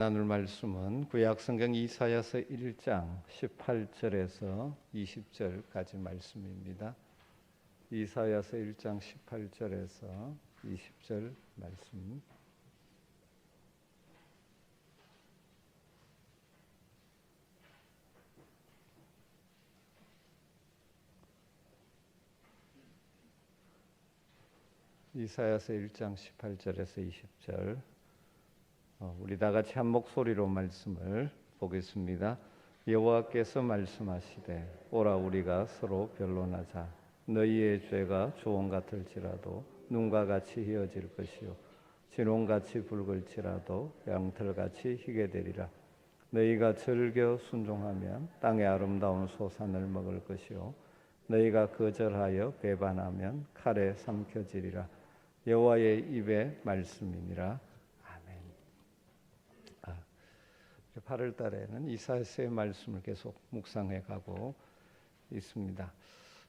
나눌 말씀은 구약성경 이사야서 1장 18절에서 20절까지 말씀입니다. 이사야서 1장 18절에서 20절 말씀. 이사야서 1장 18절에서 20절. 우리 다 같이 한 목소리로 말씀을 보겠습니다. 여호와께서 말씀하시되 오라 우리가 서로 변론하자. 너희의 죄가 조원 같을지라도 눈과 같이 희어질 것이요 진홍같이 붉을지라도 양털같이 희게 되리라. 너희가 즐겨 순종하면 땅의 아름다운 소산을 먹을 것이요 너희가 거절하여 배반하면 칼에 삼켜지리라. 여호와의 입의 말씀이니라. 8월 달에는 이사야서의 말씀을 계속 묵상해 가고 있습니다.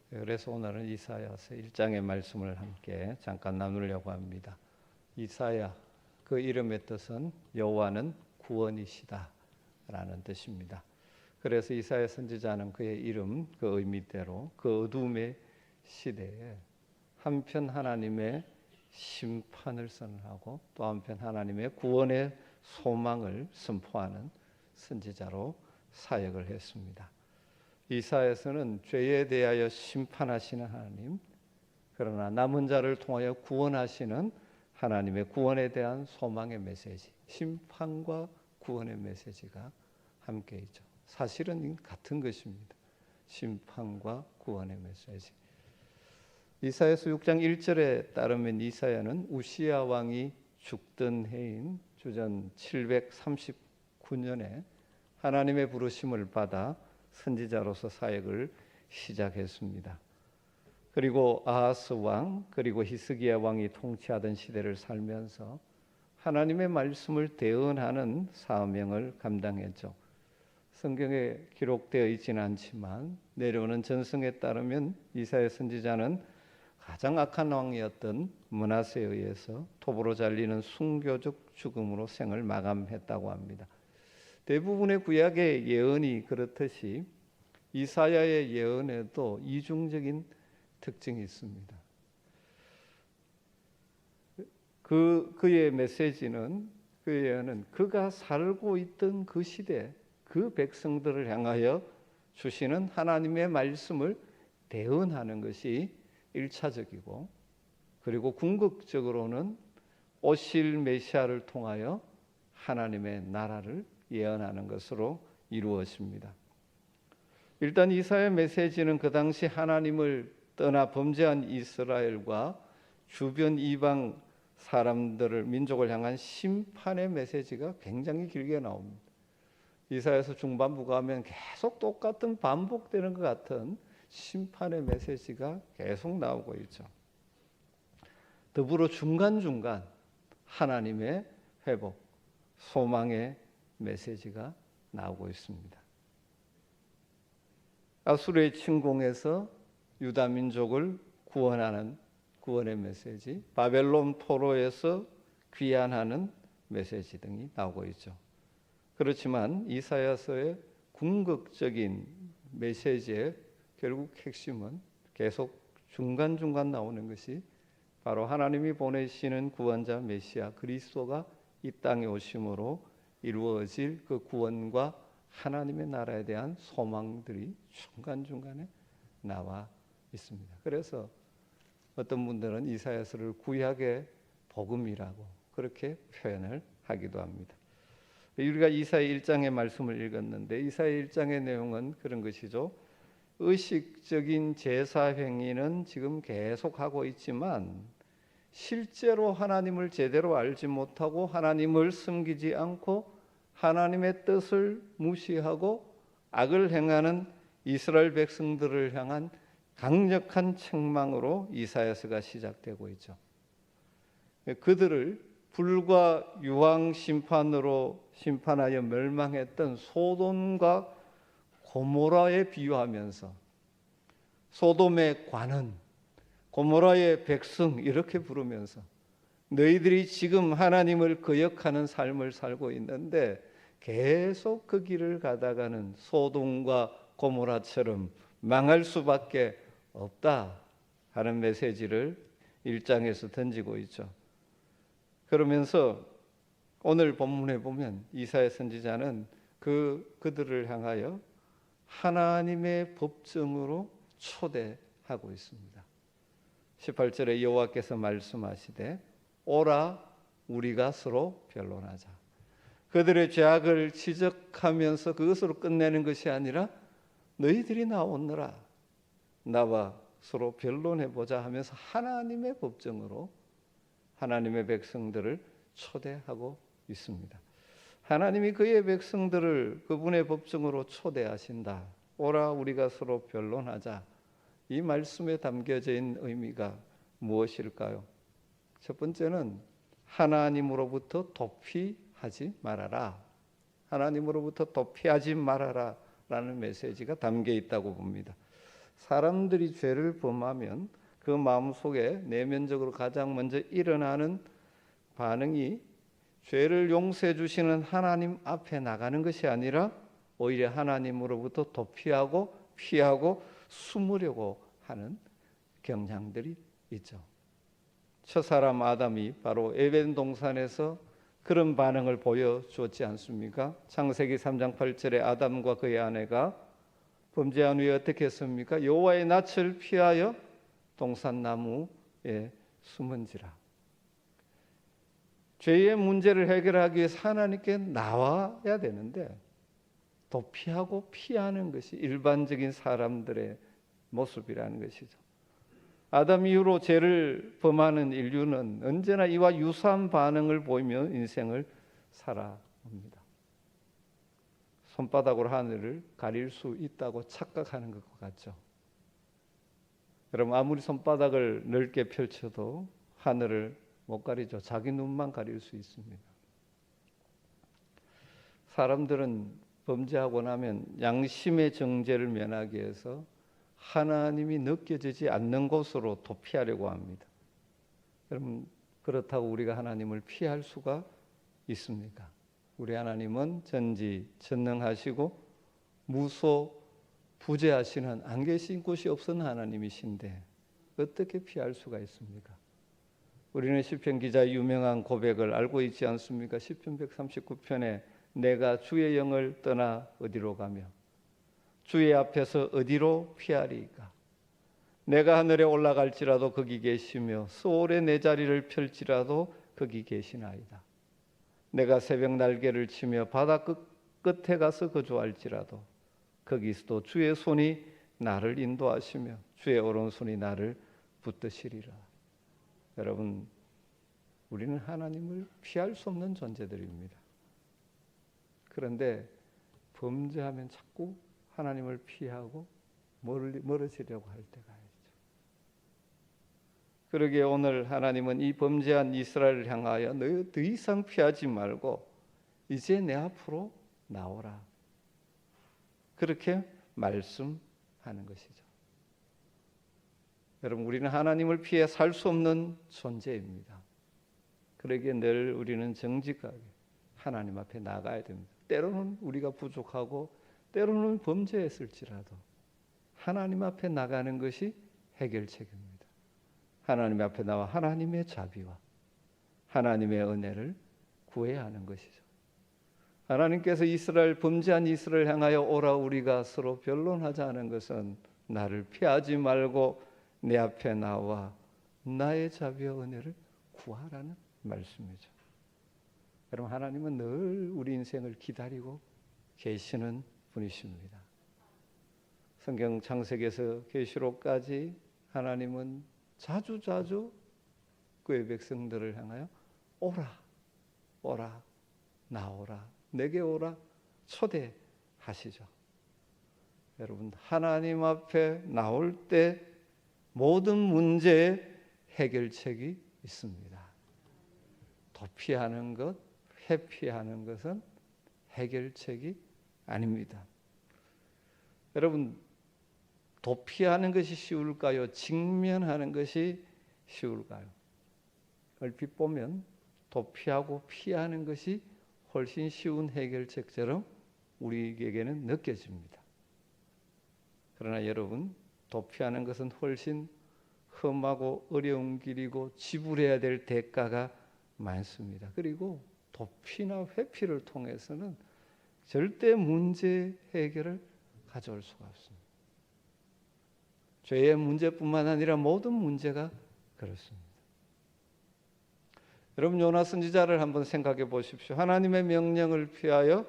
그래서 오늘은 이사야서 1장의 말씀을 함께 잠깐 나누려고 합니다. 이사야, 그 이름의 뜻은 여호와는 구원이시다 라는 뜻입니다. 그래서 이사야 선지자는 그의 이름, 그 의미대로 그 어두움의 시대에 한편 하나님의 심판을 선언하고 또 한편 하나님의 구원의 소망을 선포하는 선지자로 사역을 했습니다. 이사야서는 죄에 대하여 심판하시는 하나님, 그러나 남은 자를 통하여 구원하시는 하나님의 구원에 대한 소망의 메시지, 심판과 구원의 메시지가 함께 있죠. 사실은 같은 것입니다. 심판과 구원의 메시지. 이사야서 6장 1절에 따르면 이사야는 우시야 왕이 죽던 해인 주전 739년에 하나님의 부르심을 받아 선지자로서 사역을 시작했습니다. 그리고 아하스 왕 그리고 히스기야 왕이 통치하던 시대를 살면서 하나님의 말씀을 대언하는 사명을 감당했죠. 성경에 기록되어 있지는 않지만 내려오는 전승에 따르면 이사야 선지자는 가장 악한 왕이었던 므낫세에 의해서 톱으로 잘리는 순교적 죽음으로 생을 마감했다고 합니다. 대부분의 구약의 예언이 그렇듯이 이사야의 예언에도 이중적인 특징이 있습니다. 그의 메시지는, 그의 예언은 그가 살고 있던 그 시대 그 백성들을 향하여 주시는 하나님의 말씀을 대언하는 것이 1차적이고, 그리고 궁극적으로는 오실 메시아를 통하여 하나님의 나라를 예언하는 것으로 이루어집니다. 일단 이사야의 메시지는 그 당시 하나님을 떠나 범죄한 이스라엘과 주변 이방 사람들을, 민족을 향한 심판의 메시지가 굉장히 길게 나옵니다. 이사야서 중반부가 하면 계속 똑같은 반복되는 것 같은 심판의 메시지가 계속 나오고 있죠. 더불어 중간중간 하나님의 회복, 소망의 메시지가 나오고 있습니다. 아수르의 침공에서 유다 민족을 구원하는 구원의 메시지, 바벨론 포로에서 귀환하는 메시지 등이 나오고 있죠. 그렇지만 이사야서의 궁극적인 메시지의 결국 핵심은 계속 중간중간 나오는 것이 바로 하나님이 보내시는 구원자 메시아 그리스도가 이 땅에 오심으로 이루어질 그 구원과 하나님의 나라에 대한 소망들이 중간중간에 나와 있습니다. 그래서 어떤 분들은 이사야서를 구약의 복음이라고 그렇게 표현을 하기도 합니다. 우리가 이사야 1장의 말씀을 읽었는데 이사야 1장의 내용은 그런 것이죠. 의식적인 제사 행위는 지금 계속하고 있지만 실제로 하나님을 제대로 알지 못하고 하나님을 섬기지 않고 하나님의 뜻을 무시하고 악을 행하는 이스라엘 백성들을 향한 강력한 책망으로 이사야서가 시작되고 있죠. 그들을 불과 유황 심판으로 심판하여 멸망했던 소돔과 고모라에 비유하면서 소돔의 관은 고모라의 백성 이렇게 부르면서 너희들이 지금 하나님을 거역하는 삶을 살고 있는데 계속 그 길을 가다가는 소돔과 고모라처럼 망할 수밖에 없다 하는 메시지를 1장에서 던지고 있죠. 그러면서 오늘 본문에 보면 이사야 선지자는 그들을 향하여 하나님의 법정으로 초대하고 있습니다. 18절에 여호와께서 말씀하시되 오라 우리가 서로 변론하자. 그들의 죄악을 지적하면서 그것으로 끝내는 것이 아니라 너희들이 나오느라 나와 서로 변론해보자 하면서 하나님의 법정으로 하나님의 백성들을 초대하고 있습니다. 하나님이 그의 백성들을 그분의 법정으로 초대하신다. 오라 우리가 서로 변론하자. 이 말씀에 담겨져 있는 의미가 무엇일까요? 첫 번째는 하나님으로부터 도피하지 말아라. 하나님으로부터 도피하지 말아라 라는 메시지가 담겨 있다고 봅니다. 사람들이 죄를 범하면 그 마음속에 내면적으로 가장 먼저 일어나는 반응이 죄를 용서해 주시는 하나님 앞에 나가는 것이 아니라 오히려 하나님으로부터 도피하고 피하고 숨으려고 하는 경향들이 있죠. 첫사람 아담이 바로 에덴 동산에서 그런 반응을 보여주었지 않습니까? 창세기 3장 8절에 아담과 그의 아내가 범죄한 후에 어떻게 했습니까? 여호와의 낯을 피하여 동산나무에 숨은지라. 죄의 문제를 해결하기 위해서 하나님께 나와야 되는데 도피하고 피하는 것이 일반적인 사람들의 모습이라는 것이죠. 아담 이후로 죄를 범하는 인류는 언제나 이와 유사한 반응을 보이며 인생을 살아옵니다. 손바닥으로 하늘을 가릴 수 있다고 착각하는 것 같죠. 여러분 아무리 손바닥을 넓게 펼쳐도 하늘을 못 가리죠. 자기 눈만 가릴 수 있습니다. 사람들은 범죄하고 나면 양심의 정죄를 면하기 위해서 하나님이 느껴지지 않는 곳으로 도피하려고 합니다. 여러분 그렇다고 우리가 하나님을 피할 수가 있습니까? 우리 하나님은 전지전능하시고 무소부재하시는 안 계신 곳이 없는 하나님이신데 어떻게 피할 수가 있습니까? 우리는 시편 기자의 유명한 고백을 알고 있지 않습니까? 시편 139편에 내가 주의 영을 떠나 어디로 가며 주의 앞에서 어디로 피하리이까? 내가 하늘에 올라갈지라도 거기 계시며 수월에 내 자리를 펼지라도 거기 계시나이다. 내가 새벽 날개를 치며 바다 끝에 가서 거주할지라도 거기서도 주의 손이 나를 인도하시며 주의 오른손이 나를 붙드시리라. 여러분 우리는 하나님을 피할 수 없는 존재들입니다. 그런데 범죄하면 자꾸 하나님을 피하고 멀어지려고 할 때가 있죠. 그러기에 오늘 하나님은 이 범죄한 이스라엘을 향하여 너희 더 이상 피하지 말고 이제 내 앞으로 나오라. 그렇게 말씀하는 것이죠. 여러분 우리는 하나님을 피해 살 수 없는 존재입니다. 그러기에 늘 우리는 정직하게 하나님 앞에 나가야 됩니다. 때로는 우리가 부족하고 때로는 범죄했을지라도 하나님 앞에 나가는 것이 해결책입니다. 하나님 앞에 나와 하나님의 자비와 하나님의 은혜를 구해야 하는 것이죠. 하나님께서 범죄한 이스라엘 향하여 오라 우리가 서로 변론하자 하는 것은 나를 피하지 말고 내 앞에 나와 나의 자비와 은혜를 구하라는 말씀이죠. 여러분 하나님은 늘 우리 인생을 기다리고 계시는 분이십니다. 성경 창세기에서 계시록까지 하나님은 자주 그의 백성들을 향하여 오라 나오라 내게 오라 초대하시죠. 여러분 하나님 앞에 나올 때 모든 문제의 해결책이 있습니다. 도피하는 것, 회피하는 것은 해결책이 아닙니다. 여러분 도피하는 것이 쉬울까요? 직면하는 것이 쉬울까요? 얼핏 보면 도피하고 피하는 것이 훨씬 쉬운 해결책처럼 우리에게는 느껴집니다. 그러나 여러분, 도피하는 것은 훨씬 험하고 어려운 길이고 지불해야 될 대가가 많습니다. 그리고 도피나 회피를 통해서는 절대 문제 해결을 가져올 수가 없습니다. 죄의 문제뿐만 아니라 모든 문제가 그렇습니다. 여러분, 요나 선지자를 한번 생각해 보십시오. 하나님의 명령을 피하여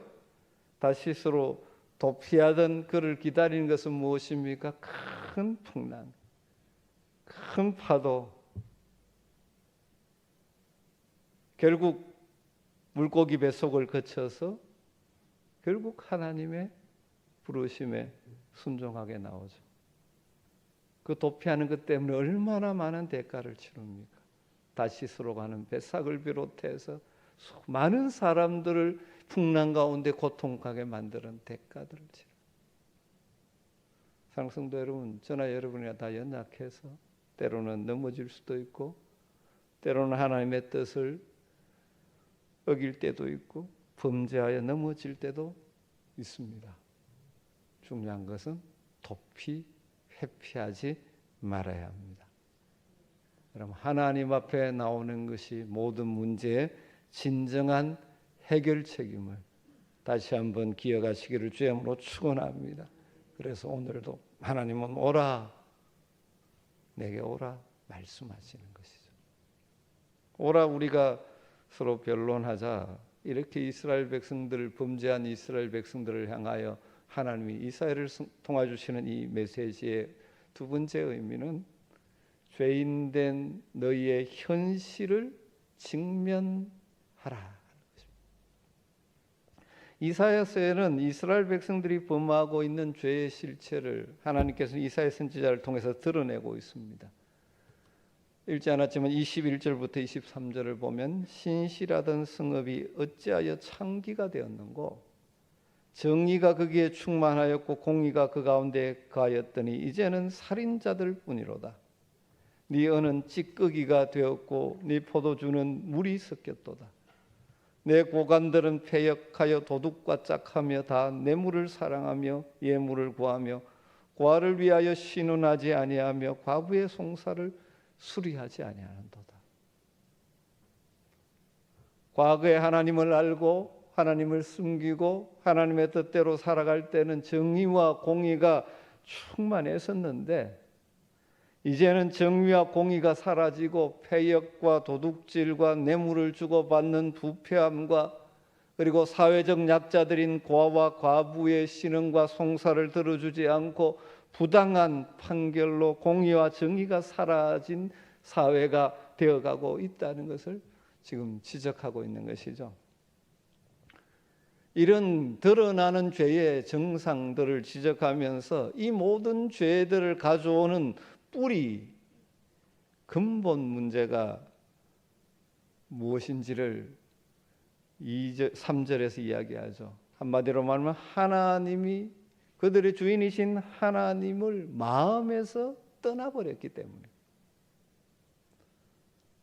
다시스로 도피하던 그를 기다리는 것은 무엇입니까? 큰 풍랑, 큰 파도, 결국 물고기 뱃속을 거쳐서 결국 하나님의 부르심에 순종하게 나오죠. 그 도피하는 것 때문에 얼마나 많은 대가를 치릅니까? 다시스로 가는 배삭을 비롯해서 많은 사람들을 풍랑 가운데 고통하게 만드는 대가들을 치릅니다. 사랑하는 성도 여러분, 저나 여러분이나 다 연약해서 때로는 넘어질 수도 있고 때로는 하나님의 뜻을 어길 때도 있고 범죄하여 넘어질 때도 있습니다. 중요한 것은 도피, 회피하지 말아야 합니다. 여러분, 하나님 앞에 나오는 것이 모든 문제의 진정한 해결책임을 다시 한번 기억하시기를 주님으로 축원합니다. 그래서 오늘도 하나님은 오라, 내게 오라 말씀하시는 것이죠. 오라, 우리가 서로 변론하자. 이렇게 이스라엘 백성들을, 범죄한 이스라엘 백성들을 향하여 하나님이 이사야를 통해 주시는 이 메시지의 두 번째 의미는 죄인된 너희의 현실을 직면하라. 이사야서에는 이스라엘 백성들이 범하고 있는 죄의 실체를 하나님께서 이사야 선지자를 통해서 드러내고 있습니다. 읽지 않았지만 21절부터 23절을 보면 신실하던 성읍이 어찌하여 창기가 되었는고 정의가 거기에 충만하였고 공의가 그 가운데 가하였더니 이제는 살인자들 뿐이로다. 네 언은 찌꺼기가 되었고 네 포도주는 물이 섞였도다. 내 고관들은 패역하여 도둑과 짝하며 다 뇌물을 사랑하며 예물을 구하며 고아를 위하여 신원하지 아니하며 과부의 송사를 수리하지 아니하는도다. 과거에 하나님을 알고 하나님을 숨기고 하나님의 뜻대로 살아갈 때는 정의와 공의가 충만했었는데 이제는 정의와 공의가 사라지고 패역과 도둑질과 뇌물을 주고받는 부패함과 그리고 사회적 약자들인 고아와 과부의 신원과 송사를 들어주지 않고 부당한 판결로 공의와 정의가 사라진 사회가 되어가고 있다는 것을 지금 지적하고 있는 것이죠. 이런 드러나는 죄의 정상들을 지적하면서 이 모든 죄들을 가져오는 뿌리, 근본 문제가 무엇인지를 3절에서 이야기하죠. 한마디로 말하면 하나님이 그들의 주인이신 하나님을 마음에서 떠나버렸기 때문에.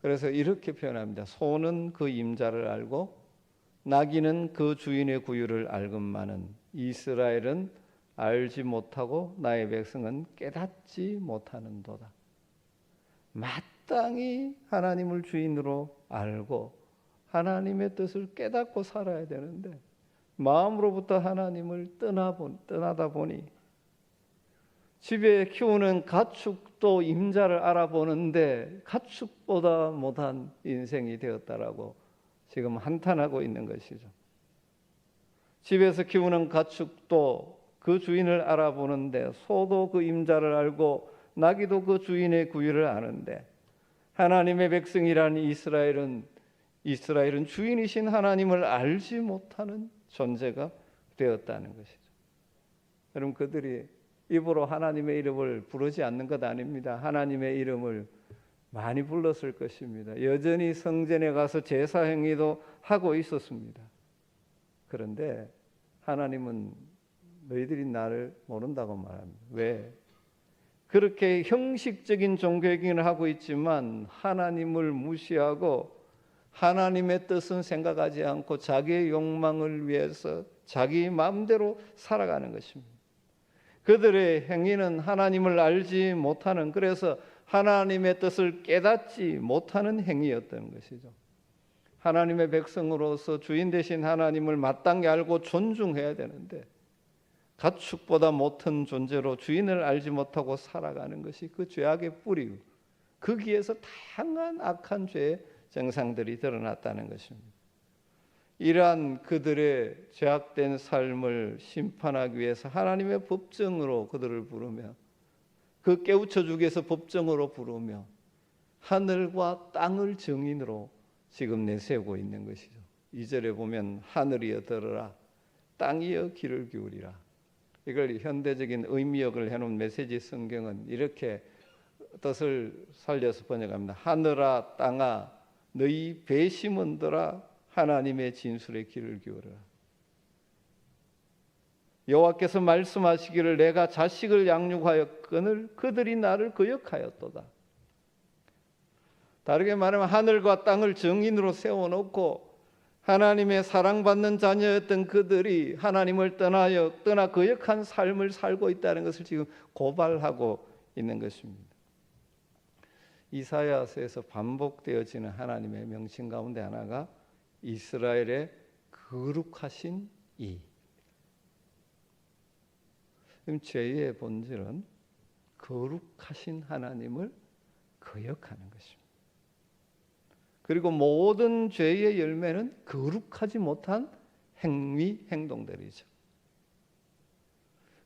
그래서 이렇게 표현합니다. 소는 그 임자를 알고 나귀는 그 주인의 구유를 알건만은 이스라엘은 알지 못하고 나의 백성은 깨닫지 못하는도다. 마땅히 하나님을 주인으로 알고 하나님의 뜻을 깨닫고 살아야 되는데 마음으로부터 하나님을 떠나다 보니 집에 키우는 가축도 임자를 알아보는데 가축보다 못한 인생이 되었다라고 지금 한탄하고 있는 것이죠. 집에서 키우는 가축도 그 주인을 알아보는데 소도 그 임자를 알고 나귀도 그 주인의 구유를 아는데 하나님의 백성이라는 이스라엘은 주인이신 하나님을 알지 못하는 존재가 되었다는 것이죠. 여러분, 그들이 입으로 하나님의 이름을 부르지 않는 것 아닙니다. 하나님의 이름을 많이 불렀을 것입니다. 여전히 성전에 가서 제사 행위도 하고 있었습니다. 그런데 하나님은 너희들이 나를 모른다고 말합니다. 왜? 그렇게 형식적인 종교행위를 하고 있지만 하나님을 무시하고 하나님의 뜻은 생각하지 않고 자기의 욕망을 위해서 자기 마음대로 살아가는 것입니다. 그들의 행위는 하나님을 알지 못하는, 그래서 하나님의 뜻을 깨닫지 못하는 행위였던 것이죠. 하나님의 백성으로서 주인 되신 하나님을 마땅히 알고 존중해야 되는데 가축보다 못한 존재로 주인을 알지 못하고 살아가는 것이 그 죄악의 뿌리고 거기에서 다양한 악한 죄의 정상들이 드러났다는 것입니다. 이러한 그들의 죄악된 삶을 심판하기 위해서 하나님의 법정으로 그들을 부르며 그 깨우쳐주기 위해서 법정으로 부르며 하늘과 땅을 증인으로 지금 내세우고 있는 것이죠. 2절에 보면 하늘이여 들으라, 땅이여 귀를 기울이라. 이걸 현대적인 의미역을 해놓은 메시지 성경은 이렇게 뜻을 살려서 번역합니다. 하늘아 땅아 너희 배심원들아 하나님의 진술에 귀를 기울여라. 여호와께서 말씀하시기를 내가 자식을 양육하였거늘 그들이 나를 거역하였도다. 다르게 말하면 하늘과 땅을 증인으로 세워놓고 하나님의 사랑받는 자녀였던 그들이 하나님을 떠나 거역한 삶을 살고 있다는 것을 지금 고발하고 있는 것입니다. 이사야서에서 반복되어지는 하나님의 명칭 가운데 하나가 이스라엘의 거룩하신 이. 그럼 죄의 본질은 거룩하신 하나님을 거역하는 것입니다. 그리고 모든 죄의 열매는 거룩하지 못한 행위, 행동들이죠.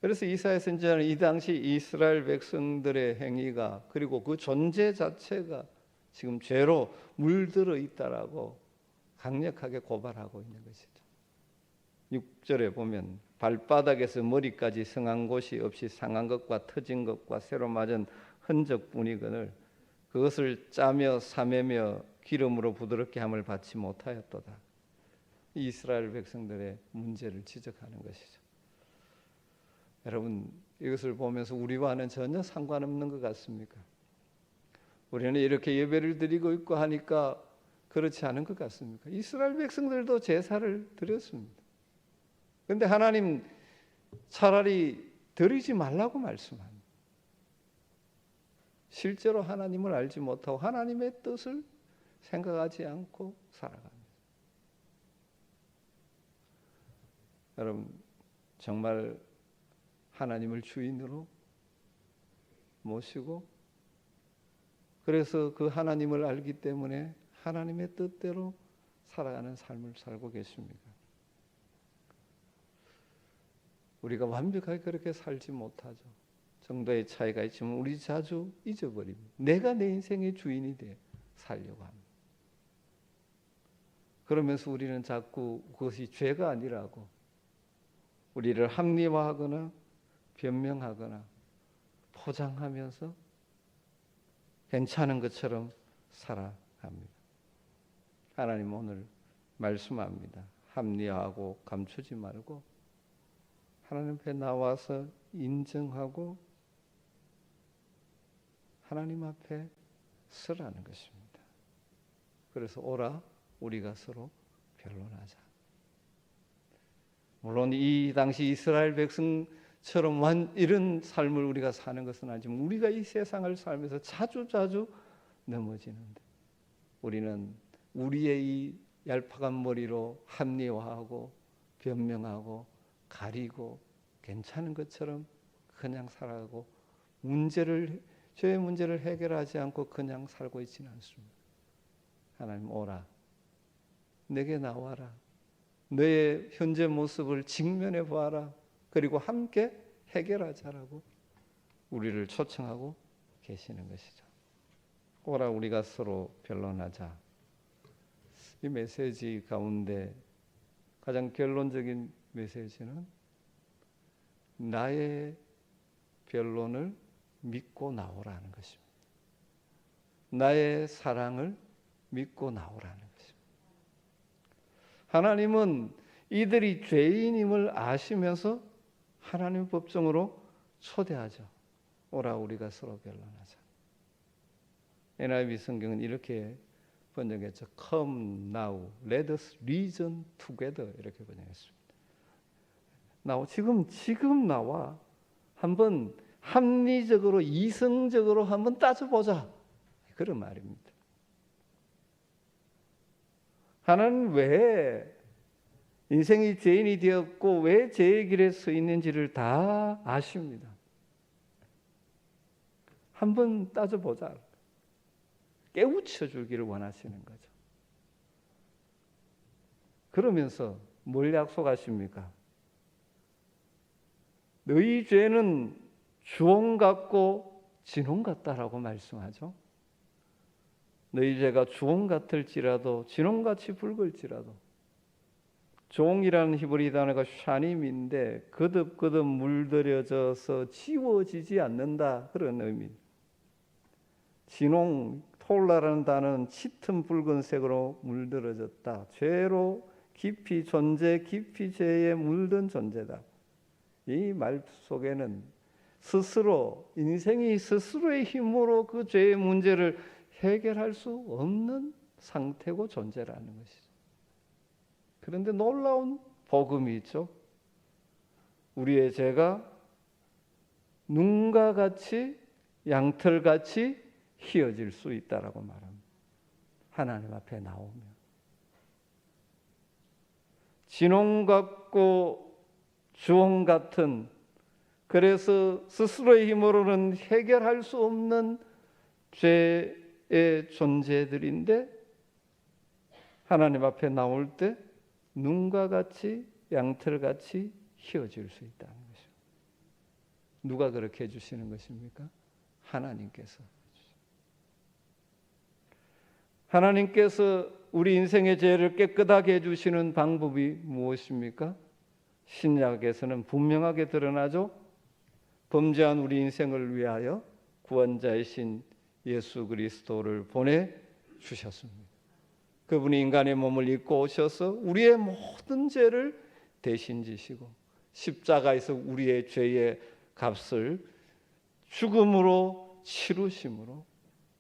그래서 이사야 선지자는 이 당시 이스라엘 백성들의 행위가 그리고 그 존재 자체가 지금 죄로 물들어 있다라고 강력하게 고발하고 있는 것이죠. 6절에 보면 발바닥에서 머리까지 성한 곳이 없이 상한 것과 터진 것과 새로 맞은 흔적뿐이거늘 그것을 짜며 사매며 기름으로 부드럽게 함을 받지 못하였도다. 이스라엘 백성들의 문제를 지적하는 것이죠. 여러분 이것을 보면서 우리와는 전혀 상관없는 것 같습니까? 우리는 이렇게 예배를 드리고 있고 하니까 그렇지 않은 것 같습니까? 이스라엘 백성들도 제사를 드렸습니다. 그런데 하나님 차라리 드리지 말라고 말씀합니다. 실제로 하나님을 알지 못하고 하나님의 뜻을 생각하지 않고 살아갑니다. 여러분 정말 하나님을 주인으로 모시고 그래서 그 하나님을 알기 때문에 하나님의 뜻대로 살아가는 삶을 살고 계십니까? 우리가 완벽하게 그렇게 살지 못하죠. 정도의 차이가 있지만 우리 자주 잊어버립니다. 내가 내 인생의 주인이 돼 살려고 합니다. 그러면서 우리는 자꾸 그것이 죄가 아니라고 우리를 합리화하거나 변명하거나 포장하면서 괜찮은 것처럼 살아갑니다. 하나님 오늘 말씀합니다. 합리화하고 감추지 말고 하나님 앞에 나와서 인정하고 하나님 앞에 서라는 것입니다. 그래서 오라 우리가 서로 변론하자. 물론 이 당시 이스라엘 백성처럼 이런 삶을 우리가 사는 것은 아니지만 우리가 이 세상을 살면서 자주 넘어지는데 우리는 우리의 이 얄팍한 머리로 합리화하고 변명하고 가리고 괜찮은 것처럼 그냥 살아가고 죄의 문제를 해결하지 않고 그냥 살고 있지는 않습니다. 하나님 오라 내게 나와라 너의 현재 모습을 직면해 보아라 그리고 함께 해결하자라고 우리를 초청하고 계시는 것이죠. 오라 우리가 서로 변론하자. 이 메시지 가운데 가장 결론적인 메시지는 나의 변론을 믿고 나오라는 것입니다. 나의 사랑을 믿고 나오라는 것입니다. 하나님은 이들이 죄인임을 아시면서 하나님 법정으로 초대하죠. 오라 우리가 서로 변론하자. NIV 성경은 이렇게 번역했죠. Come now, let us reason together 이렇게 번역했습니다. 지금 나와 한번 합리적으로 이성적으로 한번 따져보자 그런 말입니다. 하나는 왜 인생이 죄인이 되었고 왜 죄의 길에 서 있는지를 다 아십니다. 한번 따져보자. 깨우쳐 주기를 원하시는 거죠. 그러면서 뭘 약속하십니까? 너희 죄는 주홍 같고 진홍 같다라고 말씀하죠. 너희 죄가 주홍 같을지라도 진홍같이 붉을지라도, 종이라는 히브리 단어가 샤님인데 거듭거듭 물들여져서 지워지지 않는다 그런 의미입니다. 진홍, 톨라라는 단어는 짙은 붉은색으로 물들어졌다. 죄로 깊이 죄에 물든 존재다. 이 말 속에는 인생이 스스로의 힘으로 그 죄의 문제를 해결할 수 없는 상태고 존재라는 것이죠. 그런데 놀라운 복음이 있죠. 우리의 죄가 눈과 같이 양털같이 희어질 수 있다라고 말합니다. 하나님 앞에 나오면 진홍 같고 주홍 같은, 그래서 스스로의 힘으로는 해결할 수 없는 죄의 존재들인데 하나님 앞에 나올 때 눈과 같이 양털같이 희어질 수 있다는 것이죠. 누가 그렇게 해주시는 것입니까? 하나님께서 우리 인생의 죄를 깨끗하게 해주시는 방법이 무엇입니까? 신약에서는 분명하게 드러나죠. 범죄한 우리 인생을 위하여 구원자이신 예수 그리스도를 보내주셨습니다. 그분이 인간의 몸을 입고 오셔서 우리의 모든 죄를 대신 지시고 십자가에서 우리의 죄의 값을 죽음으로 치루심으로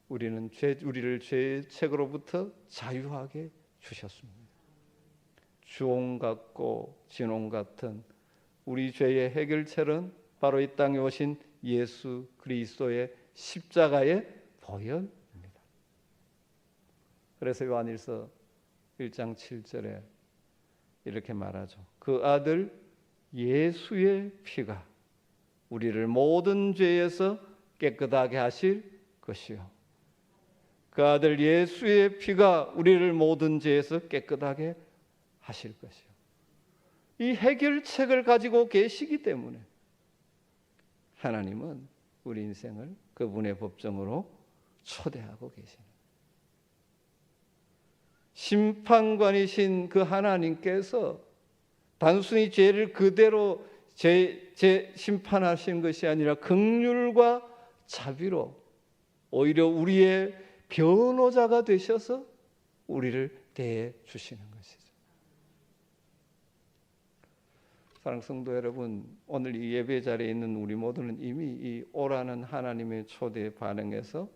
우리를 죄의 책으로부터 자유하게 주셨습니다. 주홍 같고 진홍 같은 우리 죄의 해결책은 바로 이 땅에 오신 예수 그리스도의 십자가의 보혈입니다. 그래서 요한일서 1장 7절에 이렇게 말하죠. 그 아들 예수의 피가 우리를 모든 죄에서 깨끗하게 하실 것이요. 그 아들 예수의 피가 우리를 모든 죄에서 깨끗하게 하실 것이요. 이 해결책을 가지고 계시기 때문에 하나님은 우리 인생을 그분의 법정으로 초대하고 계시는, 심판관이신 그 하나님께서 단순히 죄를 그대로 심판하신 것이 아니라 긍휼과 자비로 오히려 우리의 변호자가 되셔서 우리를 대해 주시는 것이죠. 사랑하는 성도 여러분, 오늘 이 예배 자리에 있는 우리 모두는 이미 이 오라는 하나님의 초대에 반응해서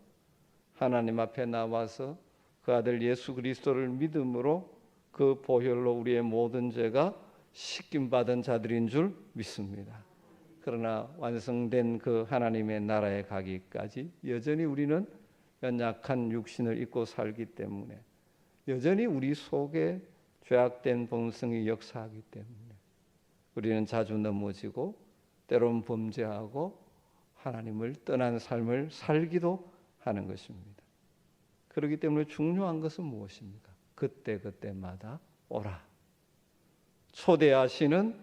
하나님 앞에 나와서 그 아들 예수 그리스도를 믿음으로 그 보혈로 우리의 모든 죄가 씻김받은 자들인 줄 믿습니다. 그러나 완성된 그 하나님의 나라에 가기까지 여전히 우리는 연약한 육신을 입고 살기 때문에, 여전히 우리 속에 죄악된 본성이 역사하기 때문에 우리는 자주 넘어지고 때로는 범죄하고 하나님을 떠난 삶을 살기도 하는 것입니다. 그렇기 때문에 중요한 것은 무엇입니까? 그때마다 오라. 초대하시는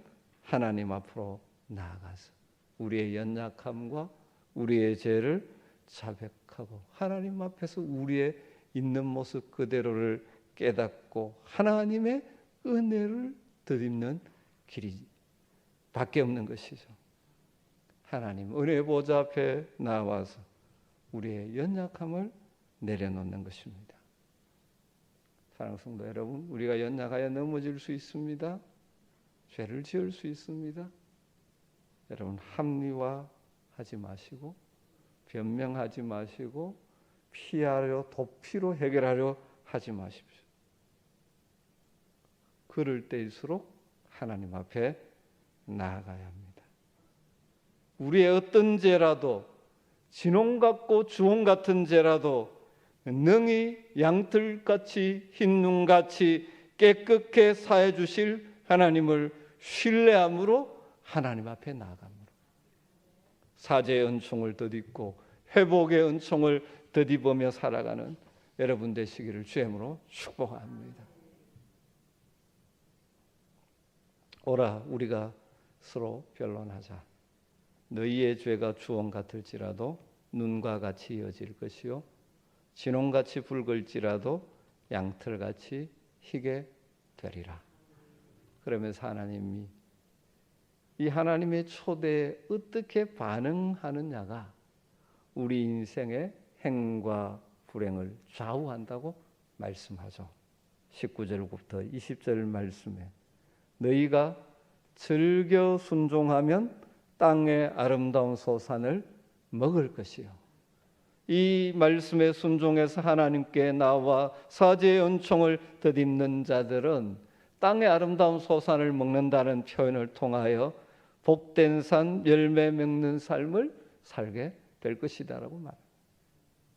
하나님 앞으로 나아가서 우리의 연약함과 우리의 죄를 자백하고 하나님 앞에서 우리의 있는 모습 그대로를 깨닫고 하나님의 은혜를 덧입는 길이 밖에 없는 것이죠. 하나님 은혜 보좌 앞에 나와서 우리의 연약함을 내려놓는 것입니다. 사랑하는 성도 여러분, 우리가 연약하여 넘어질 수 있습니다. 죄를 지을 수 있습니다. 여러분 합리화하지 마시고 변명하지 마시고 피하려 도피로 해결하려 하지 마십시오. 그럴 때일수록 하나님 앞에 나아가야 합니다. 우리의 어떤 죄라도, 진홍 같고 주홍 같은 죄라도 능히 양털같이 흰눈같이 깨끗게 사해 주실 하나님을 신뢰함으로 하나님 앞에 나아갑니다. 사죄의 은총을 덧입고 회복의 은총을 덧입으며 살아가는 여러분 되시기를 주의 이름으로 축복합니다. 오라 우리가 서로 변론하자. 너희의 죄가 주홍 같을지라도 눈과 같이 이어질 것이요 진홍같이 붉을지라도 양털같이 희게 되리라. 그러면서 하나님이 이 하나님의 초대에 어떻게 반응하느냐가 우리 인생의 행과 불행을 좌우한다고 말씀하죠. 19절부터 20절 말씀에 너희가 즐겨 순종하면 땅의 아름다운 소산을 먹을 것이요. 이 말씀에 순종해서 하나님께 나와 사죄의 은총을 덧입는 자들은 땅의 아름다운 소산을 먹는다는 표현을 통하여 복된 산 열매 맺는 삶을 살게 될 것이다라고 말합니다.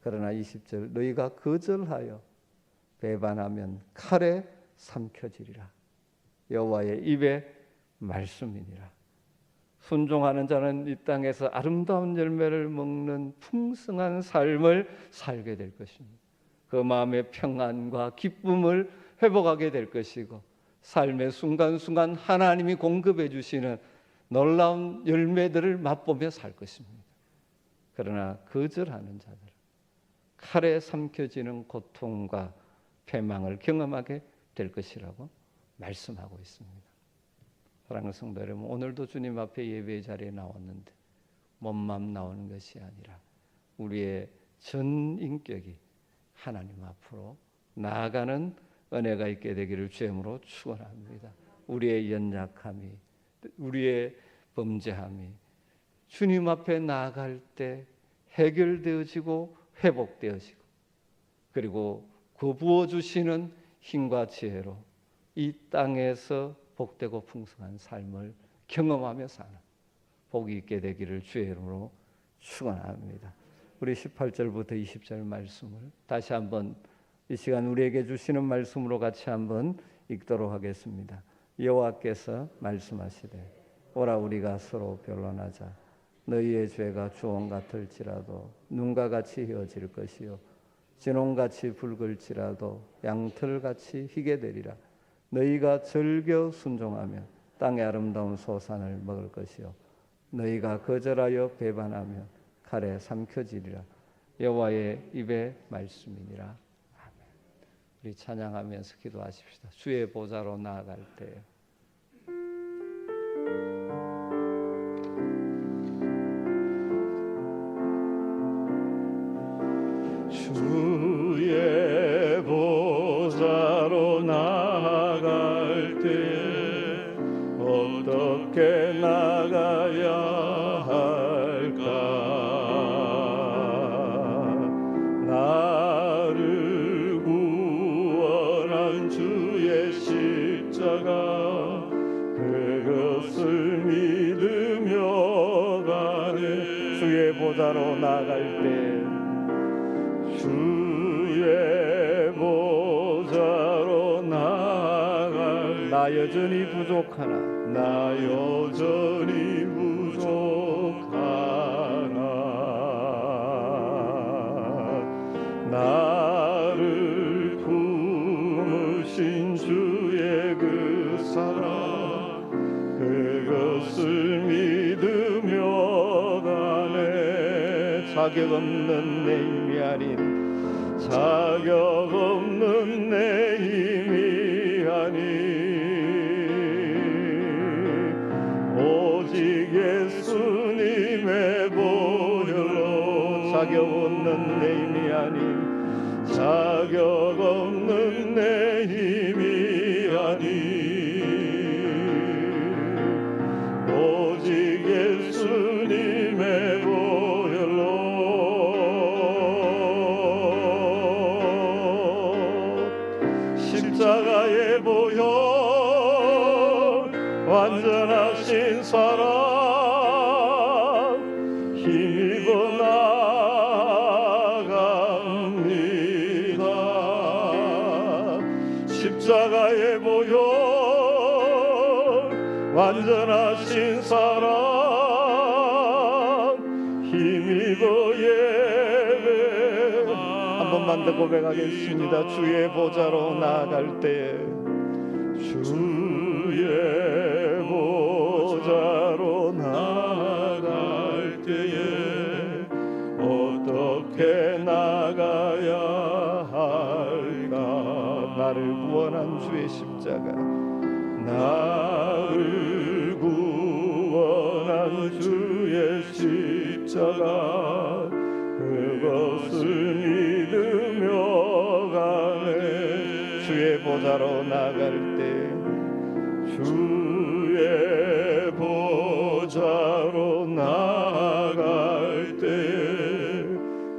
그러나 20절 너희가 거절하여 배반하면 칼에 삼켜지리라. 여호와의 입의 말씀이니라. 순종하는 자는 이 땅에서 아름다운 열매를 먹는 풍성한 삶을 살게 될 것입니다. 그 마음의 평안과 기쁨을 회복하게 될 것이고 삶의 순간순간 하나님이 공급해 주시는 놀라운 열매들을 맛보며 살 것입니다. 그러나 거절하는 자들은 칼에 삼켜지는 고통과 패망을 경험하게 될 것이라고 말씀하고 있습니다. 사랑하는 성도 여러분, 오늘도 주님 앞에 예배의 자리에 나왔는데 몸만 나오는 것이 아니라 우리의 전 인격이 하나님 앞으로 나아가는 은혜가 있게 되기를 주의 이름으로 축원합니다. 우리의 연약함이, 우리의 범죄함이 주님 앞에 나아갈 때 해결되어지고 회복되어지고 그리고 그 부어주시는 힘과 지혜로 이 땅에서 복되고 풍성한 삶을 경험하며 사는 복이 있게 되기를 주의 이름으로 축원합니다. 우리 18절부터 20절 말씀을 다시 한번 이 시간 우리에게 주시는 말씀으로 같이 한번 읽도록 하겠습니다. 여호와께서 말씀하시되 오라 우리가 서로 변론하자. 너희의 죄가 주홍 같을지라도 눈과 같이 휘어질 것이요 진홍같이 붉을지라도 양털같이 희게 되리라. 너희가 즐겨 순종하면 땅의 아름다운 소산을 먹을 것이요 너희가 거절하여 배반하면 칼에 삼켜지리라. 여호와의 입의 말씀이니라. 아멘. 우리 찬양하면서 기도하십시다. 주의 보좌로 나아갈 때 주의 보좌로 나아갈 때 어떻게 나가야 할까? 나를 구원한 주의 십자가 그것을 믿으며 가네. 주의 보좌로 나아갈 때 주의 보좌로 나아갈 나 여전히 부족하나 나 여전히 부족하나 나를 품으신 주의 그 사랑 그것을 믿으며 가네. 자격 없는 내 힘이 아닌 자격 없는 내 힘이 아닌 오직 예수님의 보혈로 자격 없는 내 힘이 아닌 자격 없는 내 힘이 아닌 오직 예수님의 보혈로 완전하신 사랑 힘입어 나아갑니다. 십자가의 보혈 완전하신 사랑 힘입어 예배. 한 번만 더 고백하겠습니다. 주의 보좌로 나아갈 때에, 주의 보좌로 나아갈 때에 어떻게 나가야 할까. 나를 구원한 주의 십자가, 나를 구원한 주의 십자가 그것을 믿으며 가네. 주의 보좌로 나아갈 때, 주의 보좌로 나아갈 때에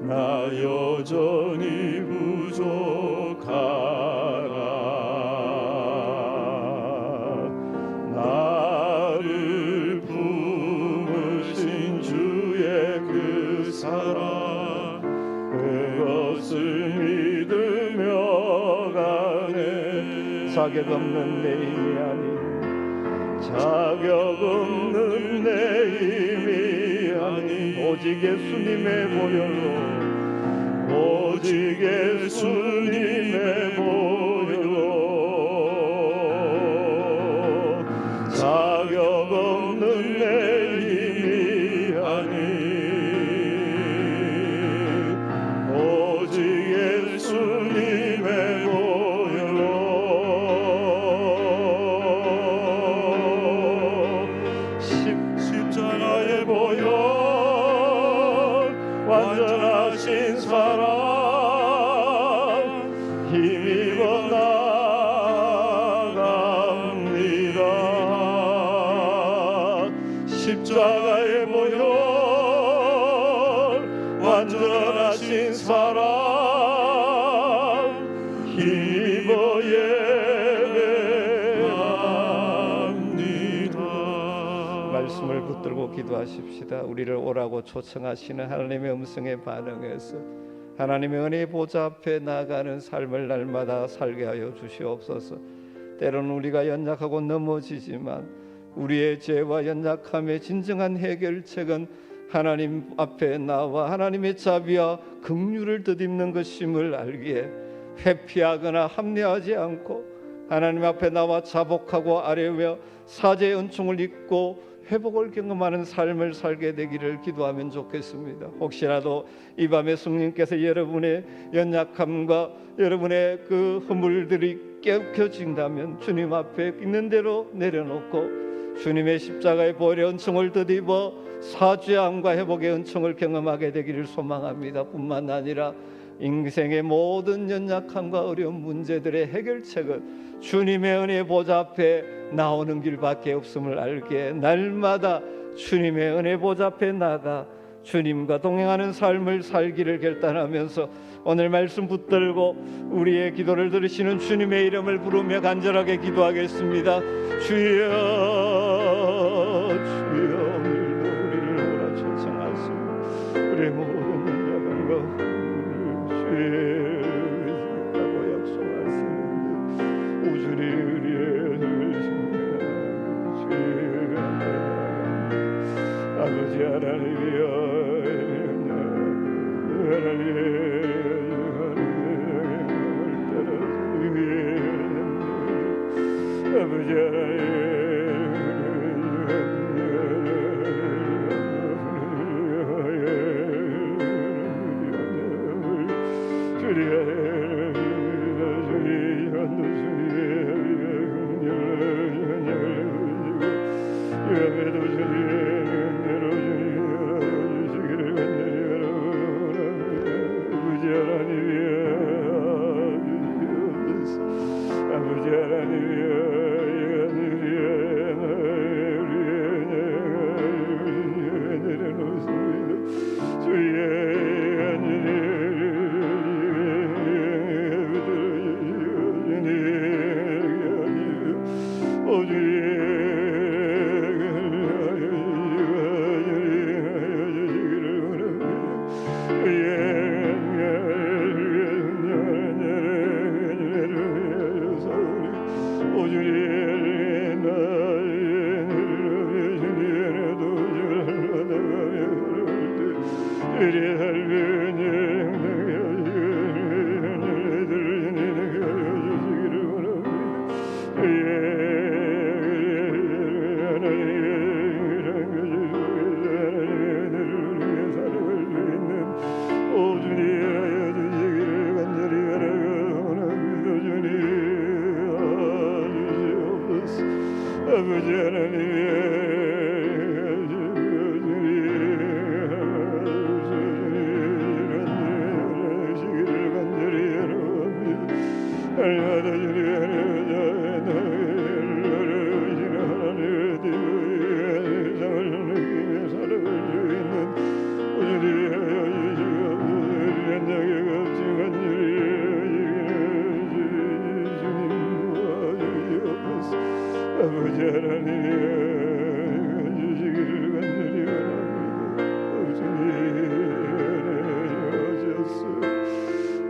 나 여전히 부족하라. 나를 품으신 주의 그 사랑 그것을 믿으며 가네. 자격 없는 내 힘이 아닌, 자격 없는 내 힘이 아닌 오직 예수님의 보혈로, 오직 예수님의 보혈로 자격 없는 내 힘이 아닌 오직 예수님의 보혈로 십자가의 보혈 완전하신 사랑 힘입어 나갑니다. 십자가의 보혈 완전하신 사랑 힘입어 예배합니다. 말씀을 붙들고 기도하십시다. 우리를 오라고 초청하시는 하나님의 음성에 반응해서 하나님의 은혜의 보좌 앞에 나아가는 삶을 날마다 살게 하여 주시옵소서. 때로는 우리가 연약하고 넘어지지만 우리의 죄와 연약함의 진정한 해결책은 하나님 앞에 나와 하나님의 자비와 긍휼을 덧입는 것임을 알기에 회피하거나 합리하지 않고 하나님 앞에 나와 자복하고 아뢰며 사죄의 은총을 입고 회복을 경험하는 삶을 살게 되기를 기도하면 좋겠습니다. 혹시라도 이 밤에 성령께서 여러분의 연약함과 여러분의 그 허물들이 깨우쳐진다면 주님 앞에 있는 대로 내려놓고 주님의 십자가의 보혈의 은총을 덧입어 사죄함과 회복의 은총을 경험하게 되기를 소망합니다. 뿐만 아니라 인생의 모든 연약함과 어려운 문제들의 해결책은 주님의 은혜의 보좌 앞에 나오는 길밖에 없음을 알게 날마다 주님의 은혜 보좌 앞에 나가 주님과 동행하는 삶을 살기를 결단하면서 오늘 말씀 붙들고 우리의 기도를 들으시는 주님의 이름을 부르며 간절하게 기도하겠습니다. 주여, 주여, 오늘도 우리를 오라 초청하시고 우리의 모든 연약함과 주의 있다고 약속하시는데 우주리 우리의 아버지 하나님이여 아버지 아버지 하나님의 간절히 아버지 하나님 주시기를 간절히 바랍니다. 주님 오셨어.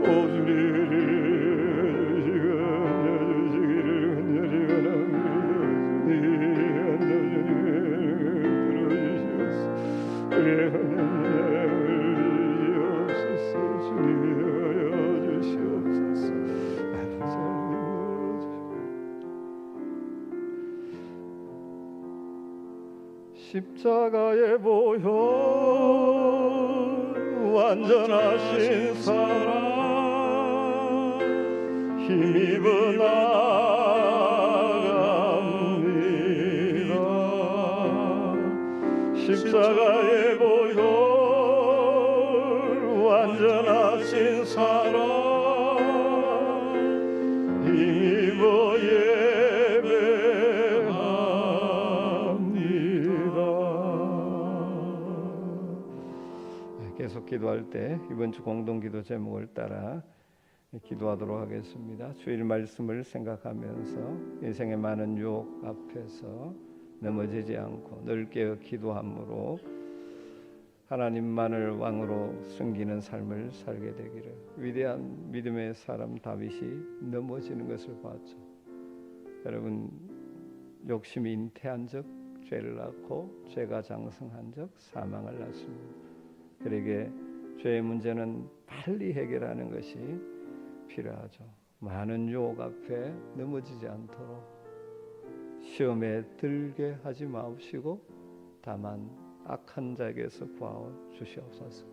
오 주님 주시기를 간절히 바랍니다. 주님 들어주시옵소서. 우리의 하나님을 주시옵소서. 주님 주시옵소서. 십자가의 보혈 완전하신 사랑 힘입어 나갑니다. 십자가의 보혈 완전하신 사랑 힘입어 계속 기도할 때 이번 주 공동기도 제목을 따라 기도하도록 하겠습니다. 주일 말씀을 생각하면서 인생의 많은 유혹 앞에서 넘어지지 않고 늘 깨어 기도함으로 하나님만을 왕으로 숨기는 삶을 살게 되기를. 위대한 믿음의 사람 다윗이 넘어지는 것을 봤죠. 여러분, 욕심이 잉태한 적 죄를 낳고 죄가 장성한 적 사망을 낳습니다. 그에게 죄의 문제는 빨리 해결하는 것이 필요하죠. 많은 유혹 앞에 넘어지지 않도록 시험에 들게 하지 마옵시고 다만 악한 자에게서 구하여 주시옵소서.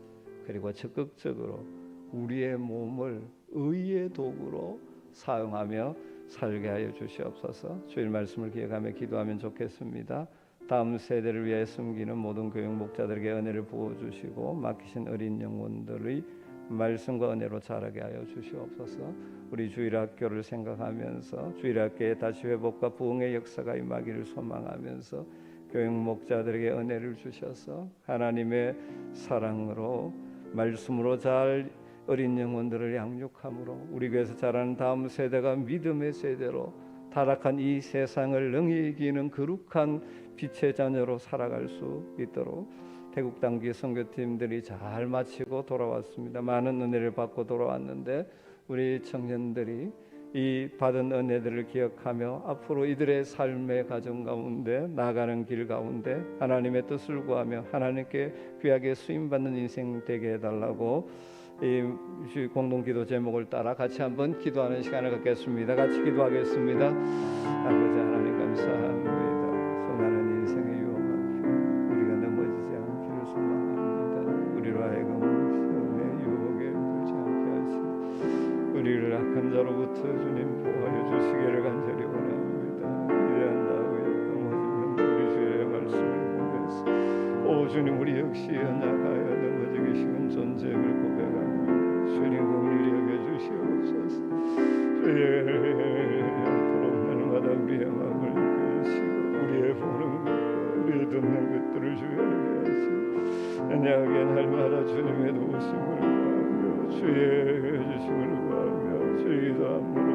그리고 적극적으로 우리의 몸을 의의 도구로 사용하며 살게 하여 주시옵소서. 주일 말씀을 기억하며 기도하면 좋겠습니다. 다음 세대를 위해 숨기는 모든 교육 목자들에게 은혜를 부어주시고 맡기신 어린 영혼들의 말씀과 은혜로 자라게 하여 주시옵소서. 우리 주일학교를 생각하면서 주일학교에 다시 회복과 부흥의 역사가 임하기를 소망하면서 교육 목자들에게 은혜를 주셔서 하나님의 사랑으로 말씀으로 잘 어린 영혼들을 양육함으로 우리 교회에서 자라는 다음 세대가 믿음의 세대로 타락한 이 세상을 능히 이기는 거룩한 빛의 자녀로 살아갈 수 있도록 태국 단기 선교팀들이 잘 마치고 돌아왔습니다. 많은 은혜를 받고 돌아왔는데 우리 청년들이 이 받은 은혜들을 기억하며 앞으로 이들의 삶의 가정 가운데 나가는 길 가운데 하나님의 뜻을 구하며 하나님께 귀하게 쓰임받는 인생 되게 해달라고 이 공동기도 제목을 따라 같이 한번 기도하는 시간을 갖겠습니다. 같이 기도하겠습니다. 아버지 하나님 감사합니다. 수많은 인생의 유혹 앞에 우리가 넘어지지 않기를 소망합니다. 우리로 하여금 시험의 유혹에 들지 않게 하시고 우리를 악한 자로부터 주님 보호하여 주시기를 간절히 원합니다. 위대한 다윗 넘어지면 우리 주의 말씀을 보면서 오 주님 우리 역시 연약하여 넘어지기 쉬운 존재임을 고백합니다. 주님 긍휼히 여겨주시옵소서. 주의 영토록 날마다 우리의 마음을 이끄시고 우리의 보는 것 우리의 듣는 것들을 주의 알게 하시고 언약의 날마다 주님의 도우심을 구하며 주의 주심을 구하며 주의 기도함으로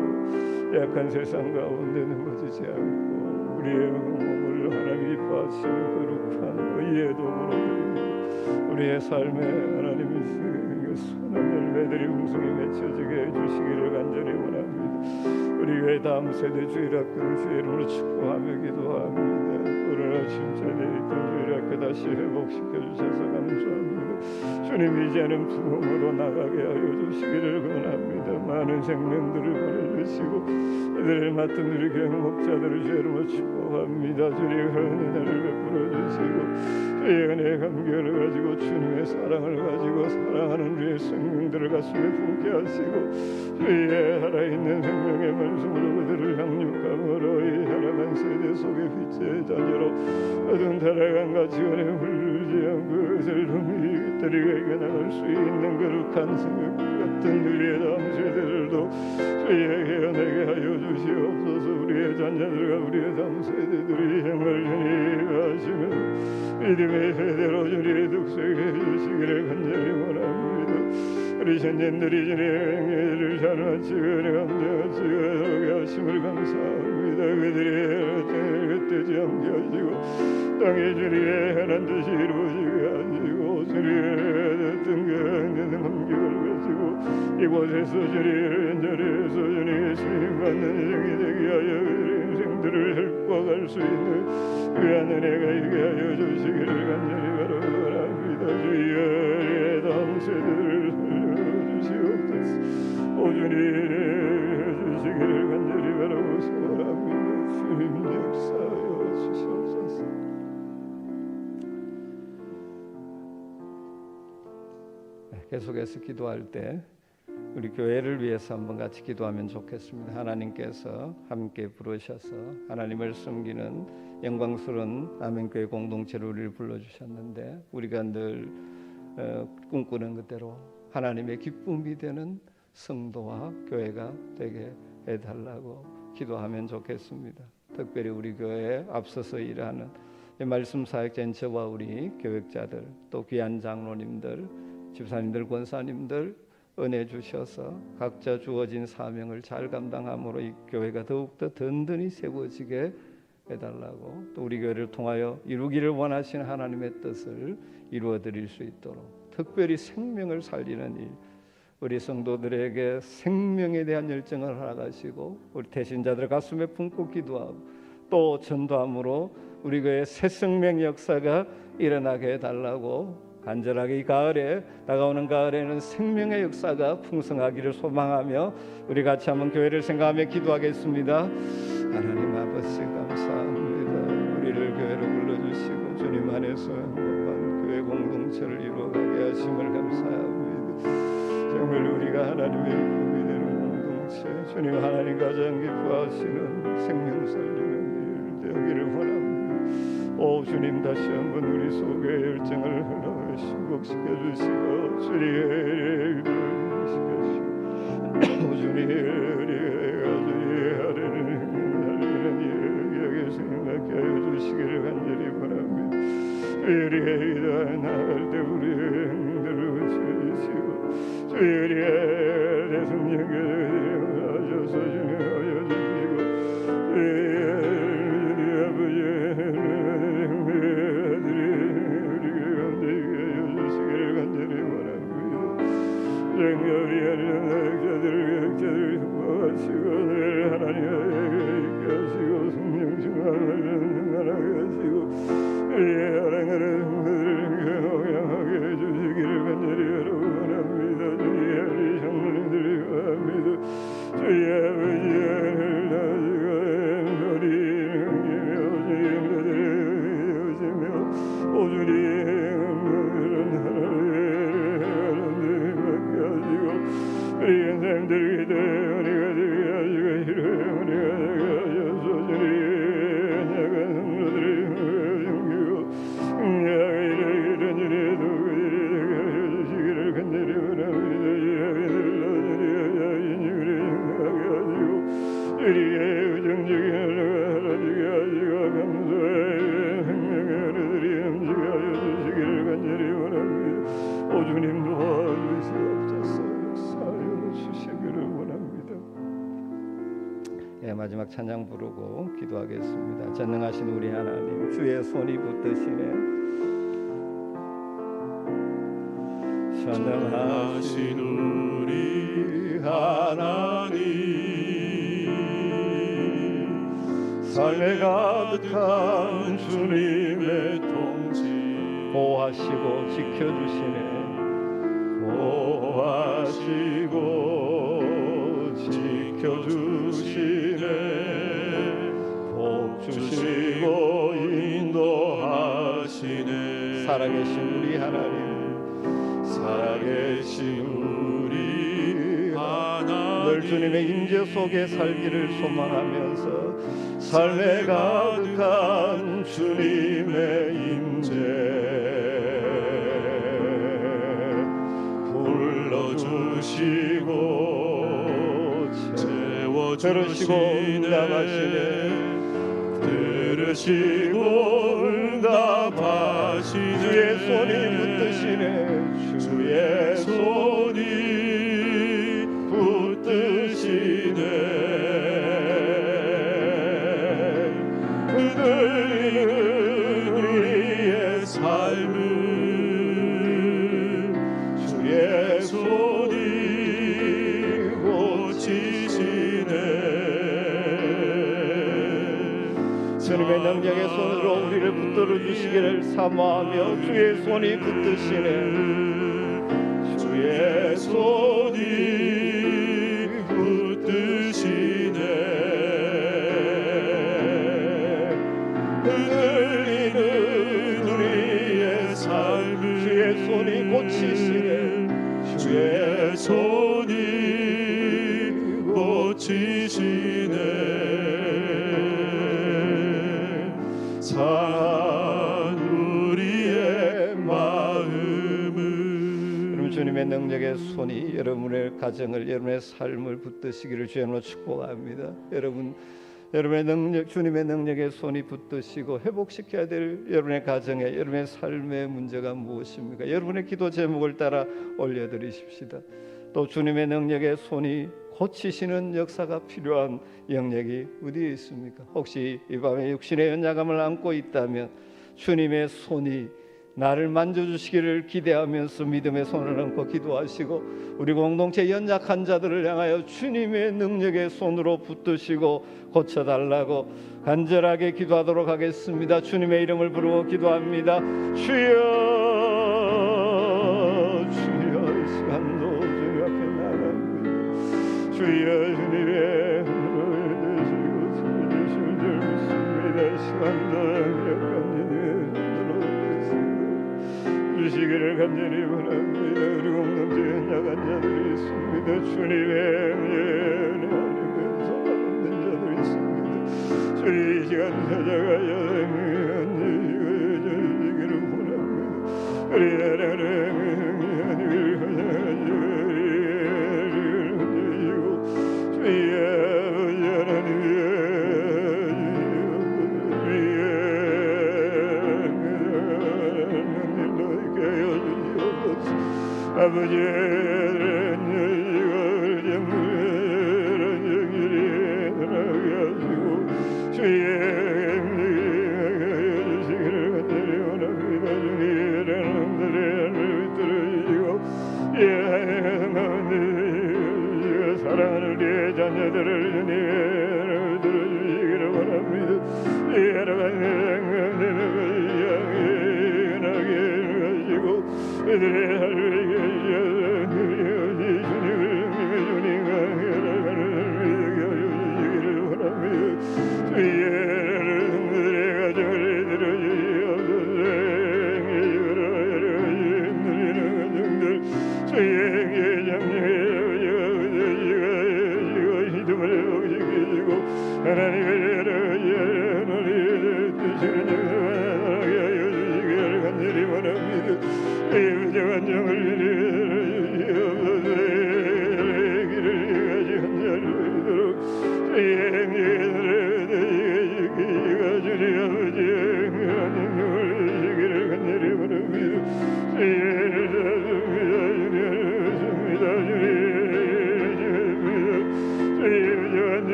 약한 세상 가운데 넘어지지 않고 우리의 몸을 하나님 이뻐하시는 거룩한 의의 도구로 드리고 우리의 삶에 하나님의 선한 열매들이 웅성히 맺혀지게 해주시기를 간절히 원합니다. 우리 교회 다음 세대 주일학교를 주의 이름으로 축복하며 기도합니다. 오늘 아침 세대에 있던 주일학교 깨끗이 회복시켜 주셔서 감사합니다. 주님 이제는 부흥으로 나가게 하여 주시기를 원합니다. 많은 생명들을 보내주시고 이들을 맡은 우리 교회 목자들을 주로 축복합니다. 주님 그런 은혜를 베풀어 주시고 주의 은혜의 감격을 가지고 주님의 사랑을 가지고 사랑하는 우리의 생명들을 가슴에 품게 하시고 주의 살아있는 생명의 말씀으로 그들을 양육함으로 이 살아간 세대 속의 빛의 자녀로 어두운 타락한 가치관에 물들지 않고 그것을 lum이들에게 이겨나갈 수 있는 거룩한 생각 같은 우리의 다음 세대들도 주의 깨어나게 하여 주시옵소서. 우리의 자녀들과 우리의 다음 세대들이 행을 주님 하시면 믿음의 세대로 주님의 득세게 해주시기를 간절히 원합니다. 우리 선생님들이 주님의 행위를 잘 마치고 감사하시고 하게 하심을 감사합니다. 그들의 뜻을 흩뜨지 않게 하시고 땅에 주님의 하나님 뜻이 이루어지게 하시고 주님의 뜻은 그 감격을 가지고 이곳에서 주님의 자리에서 주님의 쓰임받는 인생이 되게 하여 그들의 인생들을 헬고갈 수 있는 귀한 은혜가 있게 하여 주시기를 간절히 바라옵니다. 주의 다음 세대들을 살려주시옵소서. 오 주님 해주시기를 간절히 바라고 소원합니다. 주님 역사하여 주시옵소서. 계속해서 기도할 때 우리 교회를 위해서 한번 같이 기도하면 좋겠습니다. 하나님께서 함께 부르셔서 하나님을 섬기는 영광스러운 아멘교회 공동체로 우리를 불러주셨는데 우리가 늘 꿈꾸는 그대로 하나님의 기쁨이 되는 성도와 교회가 되게 해달라고 기도하면 좋겠습니다. 특별히 우리 교회에 앞서서 일하는 말씀 사역자인 저와 우리 교역자들 또 귀한 장로님들 집사님들 권사님들 은혜 주셔서 각자 주어진 사명을 잘 감당함으로 이 교회가 더욱더 든든히 세워지게 해달라고 또 우리 교회를 통하여 이루기를 원하시는 하나님의 뜻을 이루어드릴 수 있도록 특별히 생명을 살리는 일 우리 성도들에게 생명에 대한 열정을 허락하시고 우리 태신자들 가슴에 품고 기도하고 또 전도함으로 우리 교회의 새 생명 역사가 일어나게 해달라고 간절하게 이 가을에 다가오는 가을에는 생명의 역사가 풍성하기를 소망하며 우리 같이 한번 교회를 생각하며 기도하겠습니다. 하나님 아버지 감사합니다. 우리를 교회로 불러주시고 주님 안에서 행복한 교회 공동체를 이루어가게 하심을 감사합니다. 정말 우리가 하나님의 기쁨이 되는 공동체 주님 하나님 가장 기뻐하시는 생명 살리는 일 되기를 원합니다. 오 주님 다시 한번 우리 속에 열정을 흘러 신복시켜 주시고 주님의 일을 시켜주시고 주님의 하려는 여기 생각해 하여 주시기를 간절히 원합니다. 우리의 이단 나갈 때 우리의 행들을 주시고 주의 대성령께 하셔서 주님 하여 주시고 주의 아버지 우리 하나님 자들을 모아시고 늘 하나님에게 있게 하시고 성령 충만을 하게 하시고 우리의 하나님의 성도들을 경영하게 해주시기를 간절히 원합니다. 주의 우리 장로님들을 구합니다. 주의 아버지를 나시고 우리 능력이며 주님들을 오시며 오주님 우리 선생님들 기도에 우리가 되게 하시고 이루에 우리가 되게 하셔서 주님 약한 성도들이 섬기고 약한 이런 일에도 그들이 되게 하여 주시기를 간절히 원합니다. 야인을 나주리 야인을 행하게 하시고 우리의 우정적인 하루가 사라지게 하시고 감사의 생명의 하루들이 넘치게 하여 주시기를 간절히 원합니다. 오 주님 도와주시옵소서. 주시기를 원합니다. 마지막 찬양 부르고 기도하겠습니다. 전능하신 우리 하나님 주의 손이 붙드시네 전능하신 우리 하나님 삶에 가득한 주님의 통치 보호하시고 지켜주시네. 보호하시고 지켜주시네. 복 주시고 인도하시네. 살아계신 우리 하나님, 살아계신 우리 하나님, 늘 주님의 임재 속에 살기를 소망하면서 삶에 가득한 주님의 임재 불러주시고 들으시고 응답하시네. 들으시고 응답하시네. 주의 손이 붙드시네. 주의 손이 붙드시네. 흔들리는 우리의 삶을 주의 손이 고치시네. 주님의 능력의 손으로 우리를 붙들어 주시기를 사모하며 주의 손이 붙드시네. 주의 손이 붙드시네. 흔들리는 우리의 삶을 주의 손이 고치시네. 주의 손이 고치시네. 상한 우리의 마음을. 여러분, 주님의 능력의 손이 여러분의 가정을, 여러분의 삶을 붙드시기를 주님으로 축복합니다. 여러분의 능력, 주님의 능력의 손이 붙드시고 회복시켜야 될 여러분의 가정에, 여러분의 삶의 문제가 무엇입니까? 여러분의 기도 제목을 따라 올려드리십시다. 또 주님의 능력의 손이 고치시는 역사가 필요한 영역이 어디에 있습니까? 혹시 이 밤에 육신의 연약함을 안고 있다면 주님의 손이 나를 만져주시기를 기대하면서 믿음의 손을 얹고 기도하시고, 우리 공동체 연약한 자들을 향하여 주님의 능력의 손으로 붙드시고 고쳐달라고 간절하게 기도하도록 하겠습니다. 주님의 이름을 부르고 기도합니다. 주여, 주여, 이 시간도 주님 앞에 나갑니다. 주여, 주님의 은혜를 주시고 주실 줄 믿습니다. 이 시간도 약한 주시기를 간절히 바랍니다. 우리 공동체 연약한 자들이 있습니다. 주님의 은혜 아니면서 없는 자들이 있습니다. 주님 이 시간 찾아가야 주시기를 바랍니다. 우리 나라를 주의 아버지의 주의 사랑하는 우리의 자녀들을 들어주시기를 바랍니다. 여러 가지 향하게 가지고 그들의 삶에게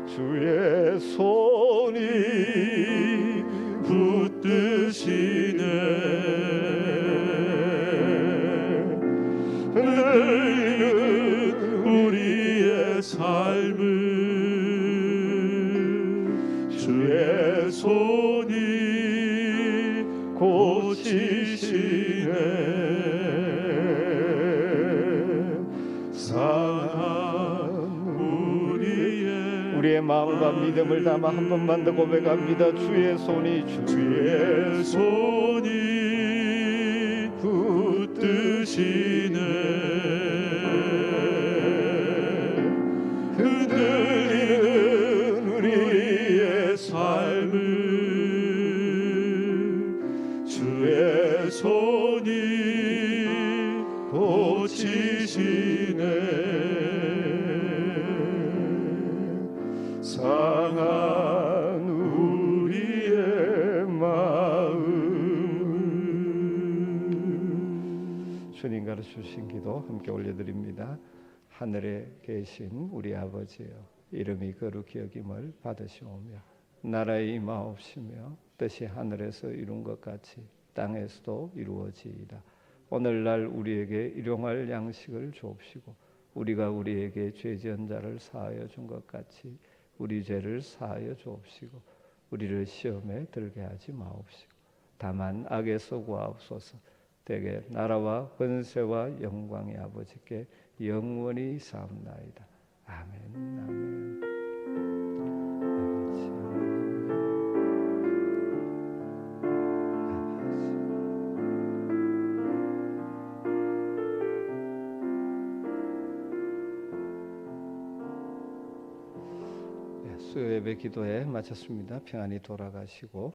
주의 손이 붙드시네 흔들리는 우리의 삶을 주의 손이 고치시네 상한 우리의 마음과 믿음을 담아 한 번만 더 고백합니다. 주의 손이 주의 손이 붙드시네 흔들리는 우리의 삶을 주의 손이 고치시네 상한 우리의 마음 주님 가르쳐주신 기도 함께 올려드립니다. 하늘에 계신 우리 아버지여 이름이 거룩히 여김을 받으시오며 나라의 임하옵시며 뜻이 하늘에서 이룬 것 같이 땅에서도 이루어지이다. 오늘날 우리에게 일용할 양식을 주옵시고 우리가 우리에게 죄 지은 자를 사하여 준 것 같이 우리 죄를 사하여 주옵시고 우리를 시험에 들게 하지 마옵시고 다만 악에서 구하옵소서. 대개 나라와 권세와 영광이 아버지께 영원히 사옵나이다. 아멘. 아멘. 수요 예배 기도회 마쳤습니다. 평안히 돌아가시고